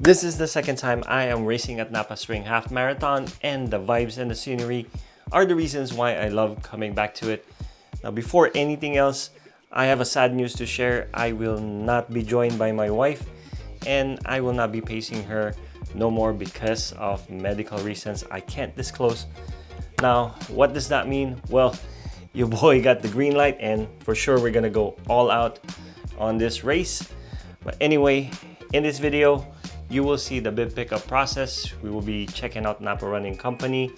This is the second time I am racing at Napa Spring Half Marathon, and the vibes and the scenery are the reasons why I love coming back to it. Now, before anything else, I have a sad news to share. I will not be joined by my wife, and I will not be pacing her no more because of medical reasons I can't disclose. Now, what does that mean? Well, your boy got the green light, and for sure we're gonna go all out on this race. But anyway, in this video, you will see the bib pickup process. We will be checking out Napa Running Company,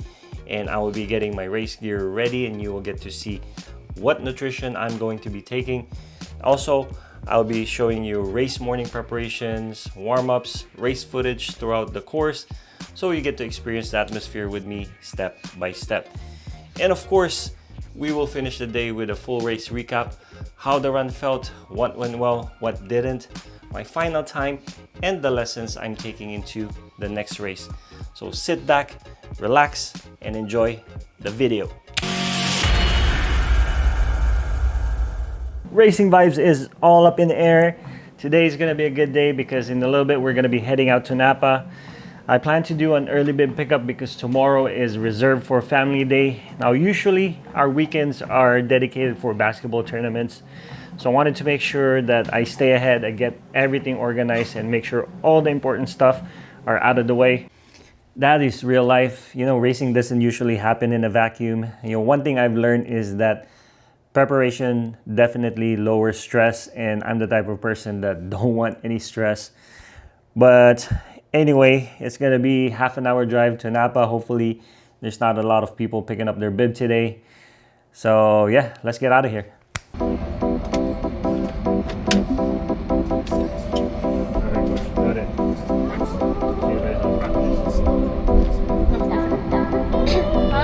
and I will be getting my race gear ready, and you will get to see what nutrition I'm going to be taking. Also, I'll be showing you race morning preparations, warm-ups, race footage throughout the course, so you get to experience the atmosphere with me step by step. And of course, we will finish the day with a full race recap, how the run felt, what went well, what didn't, my final time, and the lessons I'm taking into the next race. So sit back, relax, and enjoy the video. Racing vibes is all up in the air. Today is gonna be a good day because in a little bit we're gonna be heading out to Napa. I plan to do an early bib pickup because tomorrow is reserved for family day. Now usually our weekends are dedicated for basketball tournaments. So I wanted to make sure that I stay ahead and get everything organized and make sure all the important stuff are out of the way. That is real life. You know, racing doesn't usually happen in a vacuum. You know, one thing I've learned is that preparation definitely lowers stress, and I'm the type of person that don't want any stress. But anyway, it's gonna be half an hour drive to Napa. Hopefully there's not a lot of people picking up their bib today. So yeah, let's get out of here. Yeah.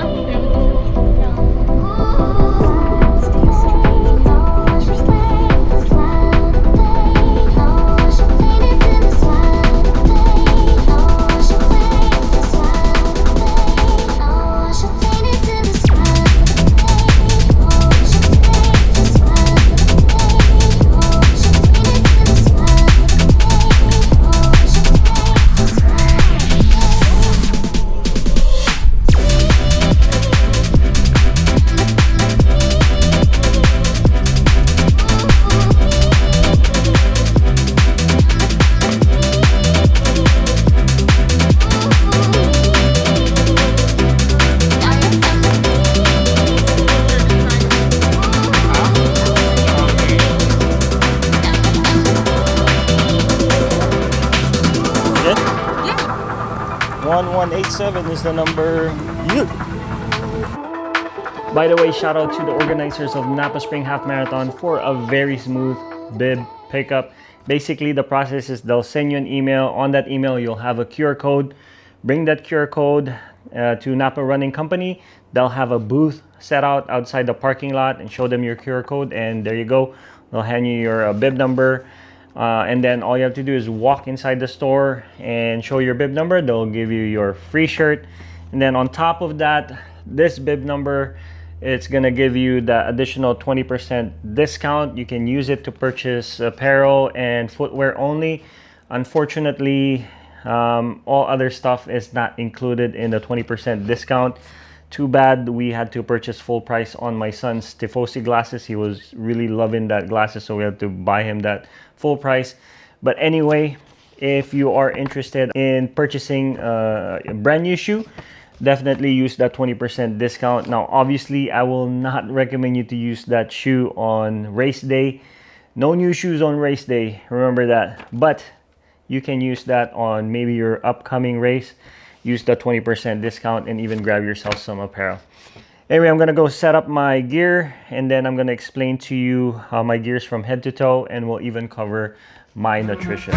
1187 is the number. By the way, shout out to the organizers of Napa Spring Half Marathon for a very smooth bib pickup. Basically, the process is they'll send you an email. On that email, you'll have a QR code. Bring that QR code to Napa Running Company. They'll have a booth set out outside the parking lot and show them your QR code, and there you go. They'll hand you your bib number. And then all you have to do is walk inside the store and show your bib number. They'll give you your free shirt. And then on top of that, this bib number, it's gonna give you the additional 20% discount. You can use it to purchase apparel and footwear only. Unfortunately, all other stuff is not included in the 20% discount. Too bad we had to purchase full price on my son's Tifosi glasses. He was really loving that glasses, so we had to buy him that full price. But anyway, if you are interested in purchasing a brand new shoe, definitely use that 20% discount. Now, obviously, I will not recommend you to use that shoe on race day. No new shoes on race day, remember that. But you can use that on maybe your upcoming race. Use the 20% discount and even grab yourself some apparel. Anyway, I'm gonna go set up my gear, and then I'm gonna explain to you how my gear is from head to toe, and we'll even cover my nutrition.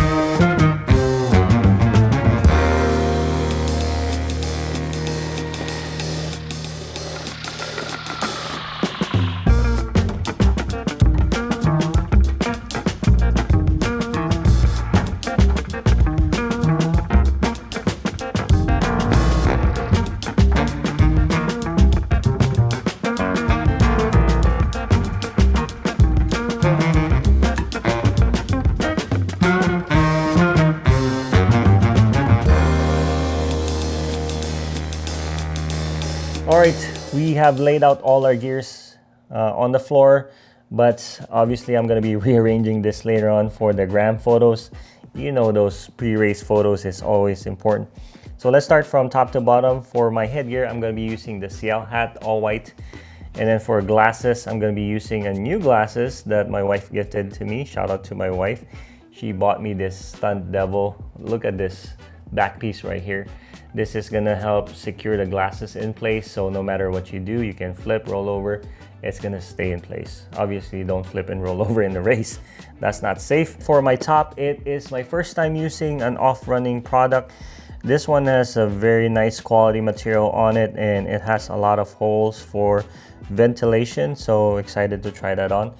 All right, we have laid out all our gears on the floor, but obviously I'm going to be rearranging this later on for the gram photos. You know, those pre-race photos is always important. So let's start from top to bottom. For my headgear, I'm going to be using the Seattle hat, all white. And then for glasses, I'm going to be using a new glasses that my wife gifted to me. Shout out to my wife. She bought me this Stunt Devil. Look at this back piece right here. This is going to help secure the glasses in place, so no matter what you do, you can flip, roll over, it's going to stay in place. Obviously, don't flip and roll over in the race. That's not safe. For my top, it is my first time using an off-running product. This one has a very nice quality material on it, and it has a lot of holes for ventilation, so excited to try that on.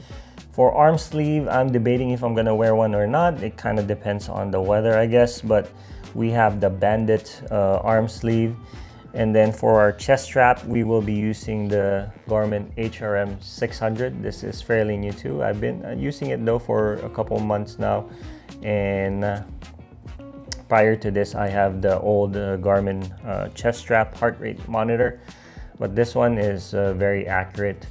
For arm sleeve, I'm debating if I'm going to wear one or not. It kind of depends on the weather, I guess, but we have the Bandit arm sleeve. And then for our chest strap, we will be using the Garmin HRM 600. This is fairly new too. I've been using it though for a couple months now. And prior to this, I have the old Garmin chest strap heart rate monitor. But this one is very accurate.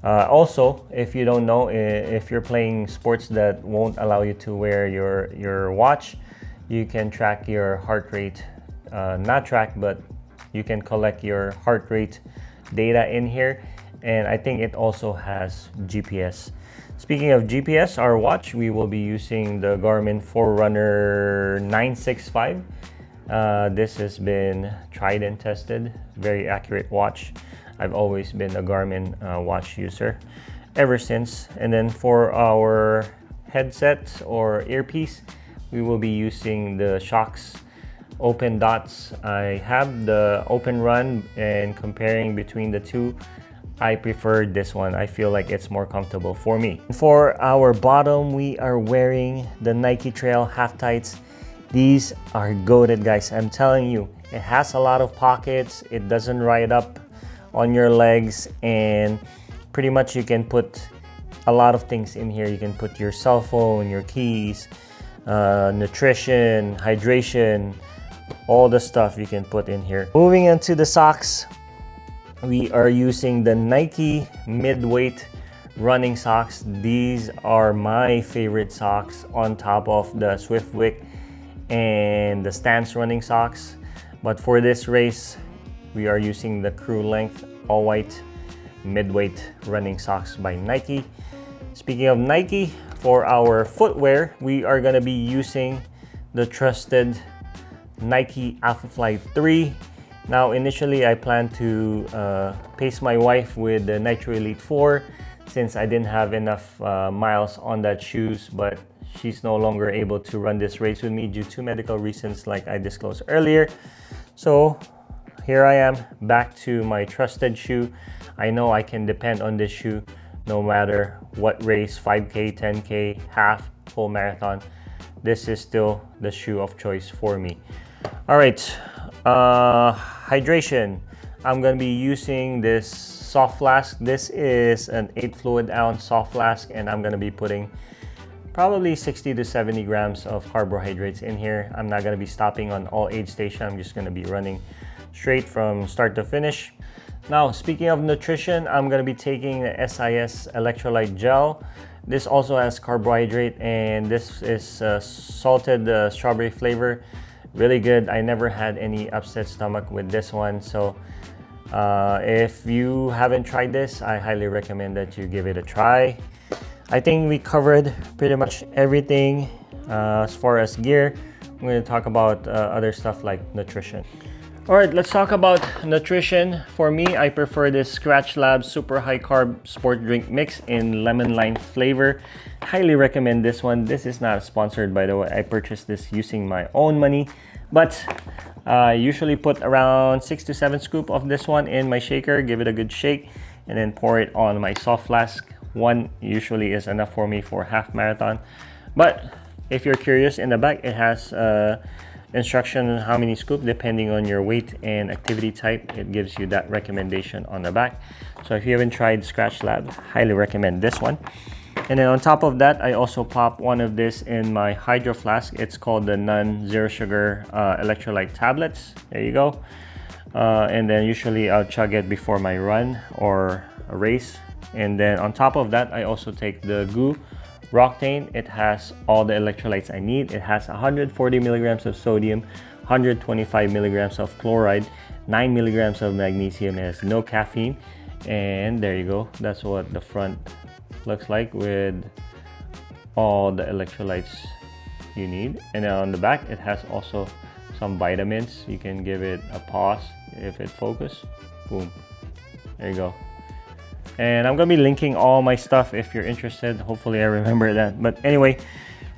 Also, if you don't know, if you're playing sports that won't allow you to wear your watch, you can track your heart rate, not track, but you can collect your heart rate data in here. And I think it also has GPS. Speaking of GPS, our watch, we will be using the Garmin Forerunner 965. This has been tried and tested, very accurate watch. I've always been a Garmin watch user ever since. And then for our headset or earpiece, we will be using the Shocks Open Dots. I have the Open Run, and comparing between the two, I prefer this one. I feel like it's more comfortable for me. For our bottom, we are wearing the Nike Trail Half Tights. These are goated, guys. I'm telling you, it has a lot of pockets. It doesn't ride up on your legs, and pretty much you can put a lot of things in here. You can put your cell phone, your keys, nutrition, hydration, all the stuff you can put in here. Moving into the socks, we are using the Nike mid-weight running socks. These are my favorite socks on top of the Swiftwick and the Stance running socks. But for this race, we are using the Crew Length all white mid-weight running socks by Nike. Speaking of Nike, for our footwear, we are going to be using the trusted Nike Alphafly 3. Now, initially, I planned to pace my wife with the Nitro Elite 4 since I didn't have enough miles on that shoes, but she's no longer able to run this race with me due to medical reasons like I disclosed earlier. So here I am, back to my trusted shoe. I know I can depend on this shoe no matter what race, 5K, 10K, half, full marathon. This is still the shoe of choice for me. All right, hydration. I'm gonna be using this soft flask. This is an 8 fluid ounce soft flask, and I'm gonna be putting probably 60 to 70 grams of carbohydrates in here. I'm not gonna be stopping on all aid station. I'm just gonna be running straight from start to finish. Now, speaking of nutrition, I'm going to be taking the SIS electrolyte gel. This also has carbohydrate, and this is salted strawberry flavor. Really good. I never had any upset stomach with this one. So if you haven't tried this, I highly recommend that you give it a try. I think we covered pretty much everything as far as gear. I'm going to talk about other stuff like nutrition. All right, let's talk about nutrition. For me, I prefer this Scratch Lab Super High Carb Sport Drink Mix in lemon lime flavor. Highly recommend this one. This is not sponsored, by the way. I purchased this using my own money, but I usually put around 6 to 7 scoops of this one in my shaker, give it a good shake, and then pour it on my soft flask. One usually is enough for me for half marathon. But if you're curious, in the back, it has instruction on how many scoops depending on your weight and activity type. It gives you that recommendation on the back. So if you haven't tried Scratch Lab, highly recommend this one. And then on top of that, I also pop one of this in my hydro flask. It's called the non-zero sugar electrolyte tablets. There you go. and then usually I'll chug it before my run or a race. And then on top of that, I also take the GU Roctane. It has all the electrolytes I need. It has 140 milligrams of sodium, 125 milligrams of chloride, 9 milligrams of magnesium. It has no caffeine. And there you go. That's what the front looks like with all the electrolytes you need. And then on the back, it has also some vitamins. You can give it a pause if it focuses. Boom. There you go. And I'm gonna be linking all my stuff if you're interested. Hopefully I remember that. But anyway,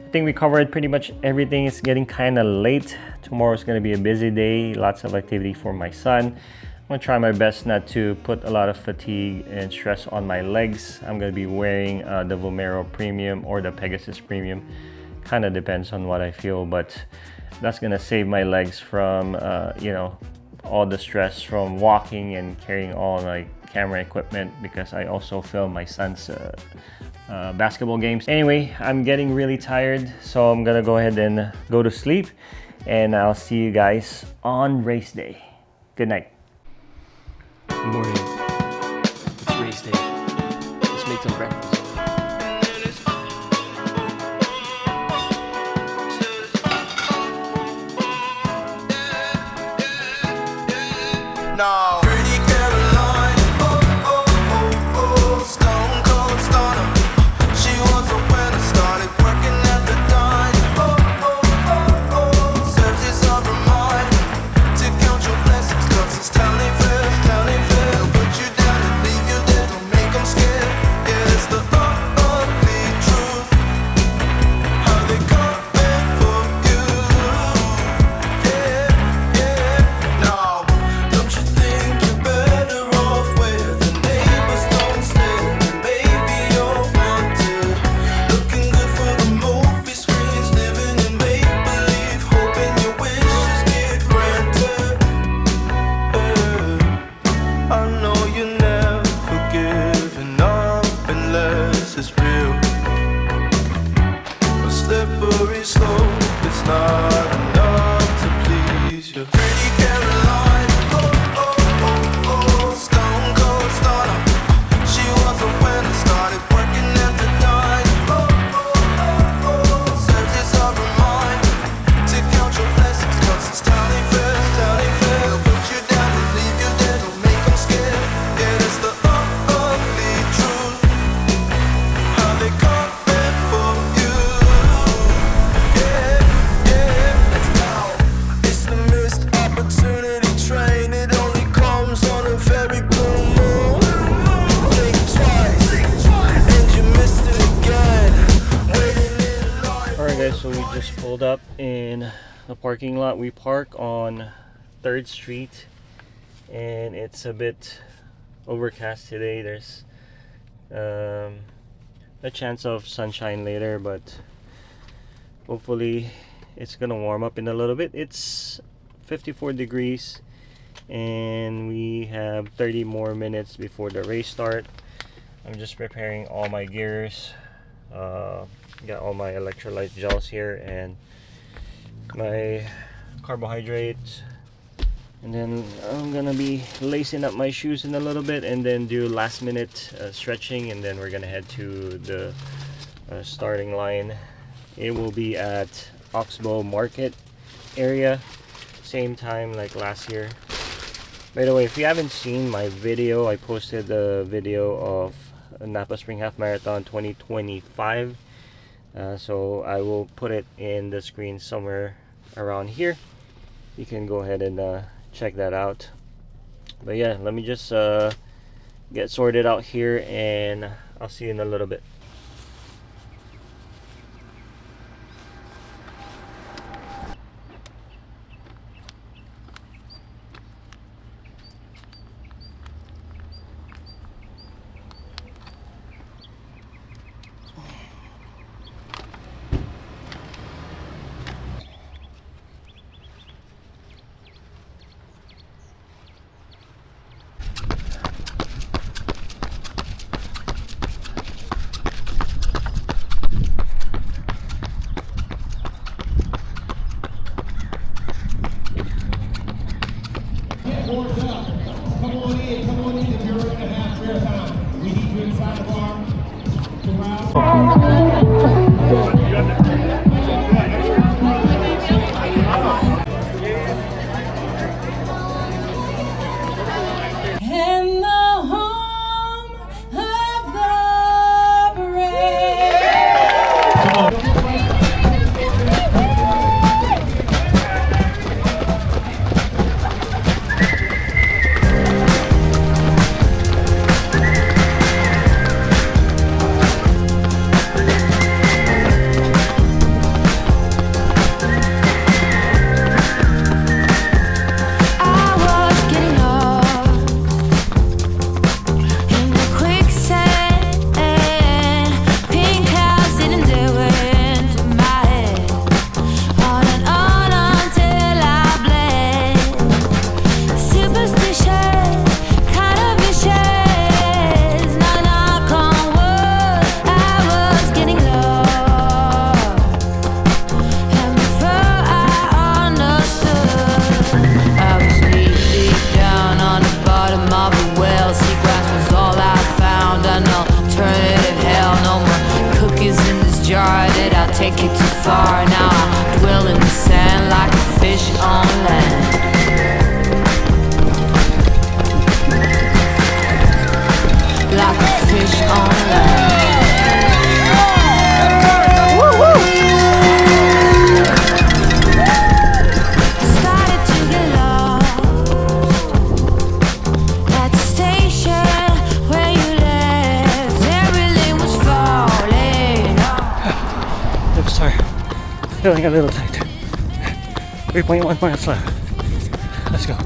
I think we covered pretty much everything. It's getting kind of late. Tomorrow's gonna be a busy day. Lots of activity for my son. I'm gonna try my best not to put a lot of fatigue and stress on my legs. I'm gonna be wearing the Vomero Premium or the Pegasus Premium. Kind of depends on what I feel, but that's gonna save my legs from you know, all the stress from walking and carrying all my camera equipment, because I also film my son's basketball games. Anyway, I'm getting really tired, so I'm gonna go ahead and go to sleep, and I'll see you guys on race day. Good night. Good morning. It's race day. Let's make some breakfast. No. Pretty Caroline, oh, oh, oh, oh, stone cold stunner. She was a winner, started working at the dine. Oh, oh, oh, oh, serves this up her mind to count your blessings, cause it's telling fast, telling fast. They'll put you down and leave you there, don't make them scared. Yeah, it's the ugly truth, how they come in for you. Yeah, yeah, no. Don't you think you're better off where the neighbors don't stare? And baby, you're wanted, looking good for the movie screens, living in make-believe, hoping your wishes get granted. I know you never giving up unless it's real. A slippery slope, it's not enough to please you. Pretty Caroline, oh, oh, oh, oh, stone cold stunner. She was a winner, started working at the dine. Oh, oh, oh, oh, serves this up her mind to count your blessings, cause it's telling fast, telling fast. They'll put you down and leave you there, don't make them scared. Yeah, that's the ugly truth, how they come in for you. Yeah, yeah, let's go. It's the missed opportunity train, it only comes on a very blue moon. Think twice, and you missed it again. Waiting in line. Alright guys, so we just pulled up in the parking lot. We park on 3rd Street, and it's a bit overcast today. There's a chance of sunshine later, but hopefully it's gonna warm up in a little bit. It's 54 degrees and we have 30 more minutes before the race start. I'm just preparing all my gears. Got all my electrolyte gels here and my carbohydrates, and then I'm gonna be lacing up my shoes in a little bit and then do last minute stretching, and then we're gonna head to the starting line. It will be at Oxbow Market area, same time like last year. By the way, if you haven't seen my video, I posted the video of Napa Spring Half Marathon 2025. So I will put it in the screen somewhere around here. You can go ahead and check that out. But yeah, let me just get sorted out here and I'll see you in a little bit. warmed up. Come on in if you're in a half marathon. We need you inside of our corral. And the home of the brave. I was getting lost in the quicksand. Pink clouds didn't do into my head. On and on until I bled. Superstitious, kind of vicious. Knock on wood. I was getting lost, and before I understood, I was deep down on the bottom of a well. Seagrass was all I found. An alternative hell. No more cookies in this jar. Did I take it too far? Now I dwell in the sand like a fish on land. Like a fish on land. Started to get lost at the station where you left. Everything was falling off. I'm sorry. Feeling a little tight. 3.1 minutes left. Let's go.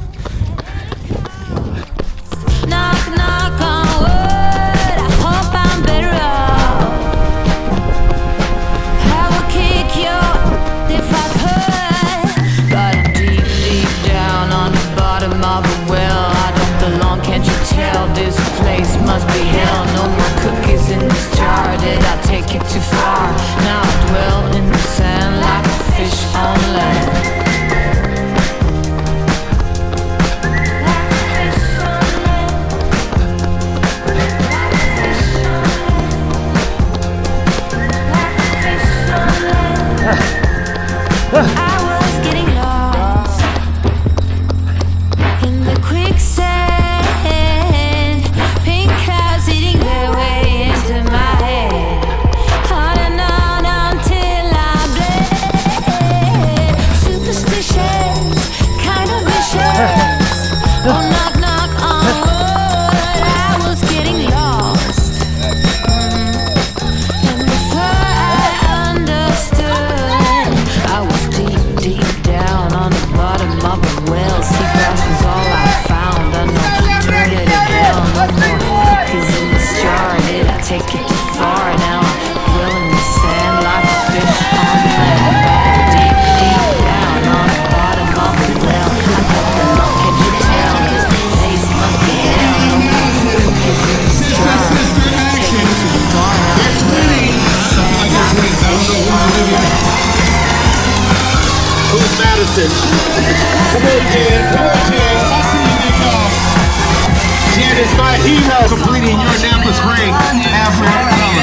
Knock, knock on wood. I hope I'm better off. I would kick you if I could, but I'm deep down on the bottom of a well. I don't belong, can't you tell? This place must be hell. No more cookies in this jar. Did I take it too far? Now I dwell in the sand like a fish on land. Like a fish on land. Like a fish on land. Like a fish on land. I was getting lost in the quicksand. Pink clouds eating their way into my head. On and on until I bled. Superstitious, kind of vicious. Oh, knock, knock on wood. I was getting lost. And before I understood, I was deep down on the bottom of a well. Seagrass was all I found. An alternative hell. No more cookies in this jar. Did I take it too far? Now I dwell in the sand like a fish on land. Deep down on the bottom of a well. I don't belong, can you tell? This place must be hell. No more cookies in this jar. Take it too far. Now I dwell in the sand like a fish on land. Who's Madison? Come on, Jen. Come on, Jen. I see you, big dog. Jen is my hero completing your Napa Spring Half Marathon.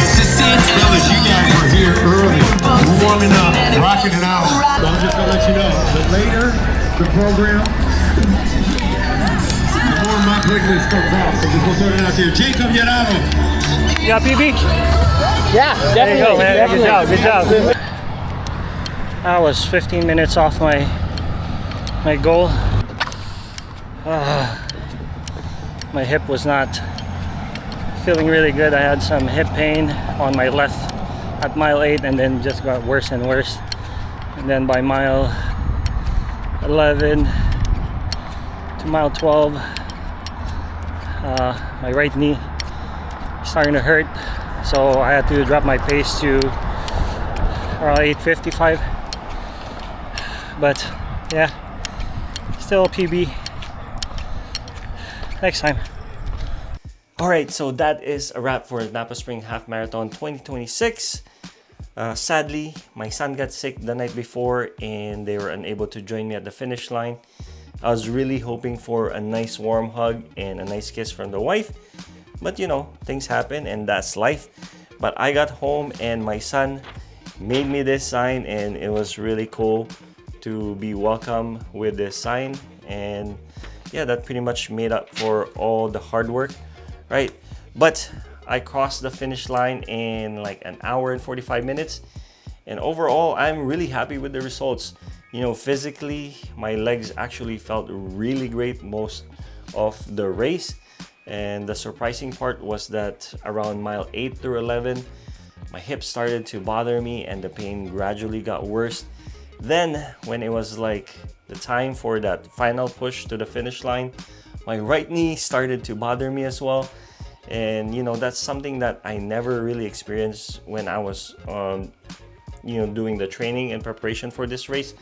Fellas, you guys were here early. We're warming up, rocking it out. So I'm just gonna let you know that later, the program, the more my quickness comes out. So we'll throw it out there. Jacob Yarano. Yeah, PB? Yeah, There you go, man. definitely. Good job. I was 15 minutes off my goal. My hip was not feeling really good. I had some hip pain on my left at mile 8, and then just got worse and worse. And then by mile 11 to mile 12, my right knee starting to hurt, so I had to drop my pace to around 8:55. But yeah, still PB. Next time. Alright, so that is a wrap for Napa Spring Half Marathon 2026. Sadly, my son got sick the night before and they were unable to join me at the finish line. I was really hoping for a nice warm hug and a nice kiss from the wife, but you know, things happen and that's life. But I got home and my son made me this sign, and it was really cool to be welcome with this sign. And yeah, that pretty much made up for all the hard work, right? But I crossed the finish line in like an hour and 45 minutes, and overall I'm really happy with the results. You know, physically my legs actually felt really great most of the race, and the surprising part was that around mile 8 through 11 my hips started to bother me and the pain gradually got worse. Then when it was like the time for that final push to the finish line, my right knee started to bother me as well. And you know, that's something that I never really experienced when I was you know, doing the training in preparation for this race.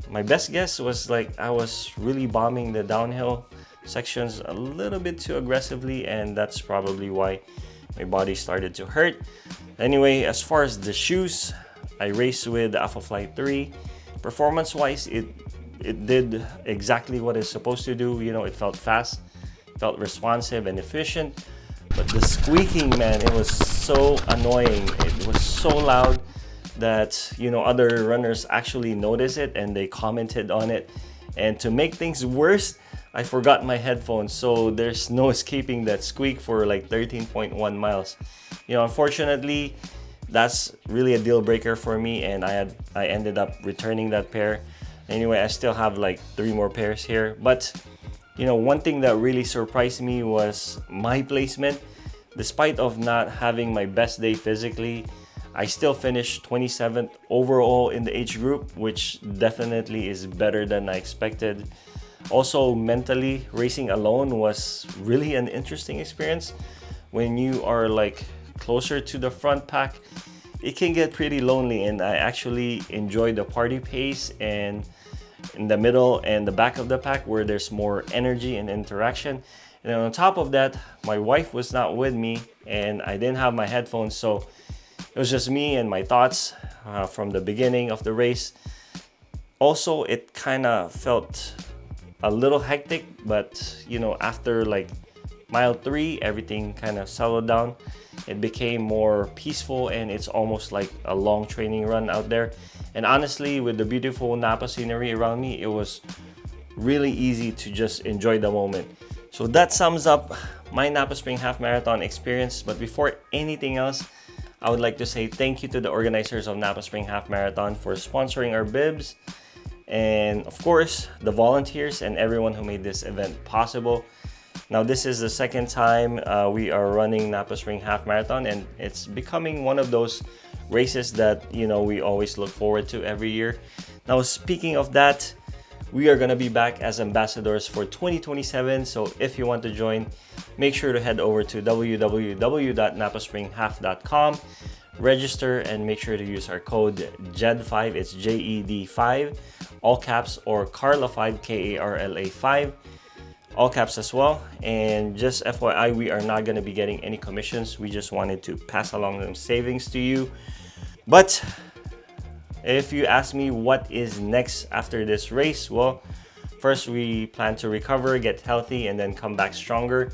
My best guess was like I was really bombing the downhill sections a little bit too aggressively, and that's probably why my body started to hurt. Anyway, as far as the shoes, I raced with the Alphafly 3. Performance wise, it did exactly what it's supposed to do. You know, it felt fast, felt responsive and efficient. But the squeaking, man, it was so annoying. It was so loud that, you know, other runners actually noticed it and they commented on it. And to make things worse, I forgot my headphones, so there's no escaping that squeak for like 13.1 miles. You know, unfortunately, that's really a deal breaker for me, and I ended up returning that pair. Anyway, I still have like 3 more pairs here. But you know, one thing that really surprised me was my placement. Despite of not having my best day physically, I still finished 27th overall in the age group, which definitely is better than I expected. Also, mentally, racing alone was really an interesting experience. When you are like closer to the front pack, it can get pretty lonely, and I actually enjoy the party pace and in the middle and the back of the pack where there's more energy and interaction. And on top of that, my wife was not with me and I didn't have my headphones, so it was just me and my thoughts from the beginning of the race. Also, it kind of felt a little hectic, but you know, after like mile 3, everything kind of settled down. It became more peaceful, and it's almost like a long training run out there. And honestly, with the beautiful Napa scenery around me, it was really easy to just enjoy the moment. So that sums up my Napa Spring Half Marathon experience. But before anything else, I would like to say thank you to the organizers of Napa Spring Half Marathon for sponsoring our bibs, and of course the volunteers and everyone who made this event possible. Now, this is the second time we are running Napa Spring Half Marathon, and it's becoming one of those races that, you know, we always look forward to every year. Now, speaking of that, we are going to be back as ambassadors for 2027. So if you want to join, make sure to head over to www.napaspringhalf.com, register, and make sure to use our code JED5. It's JED5, all caps, or Carla5, KARLA5, all caps as well. And just FYI, we are not going to be getting any commissions. We just wanted to pass along them savings to you. But if you ask me what is next after this race, well, first we plan to recover, get healthy, and then come back stronger.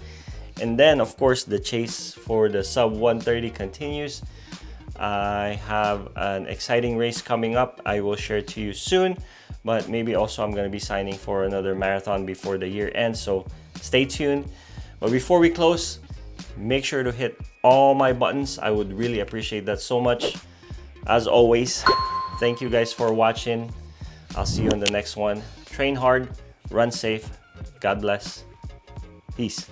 And then, of course, the chase for the sub 130 continues. I have an exciting race coming up. I will share to you soon, but maybe also I'm going to be signing for another marathon before the year ends, so stay tuned. But before we close, make sure to hit all my buttons. I would really appreciate that so much. As always, thank you guys for watching. I'll see you on the next one. Train hard, run safe. God bless. Peace.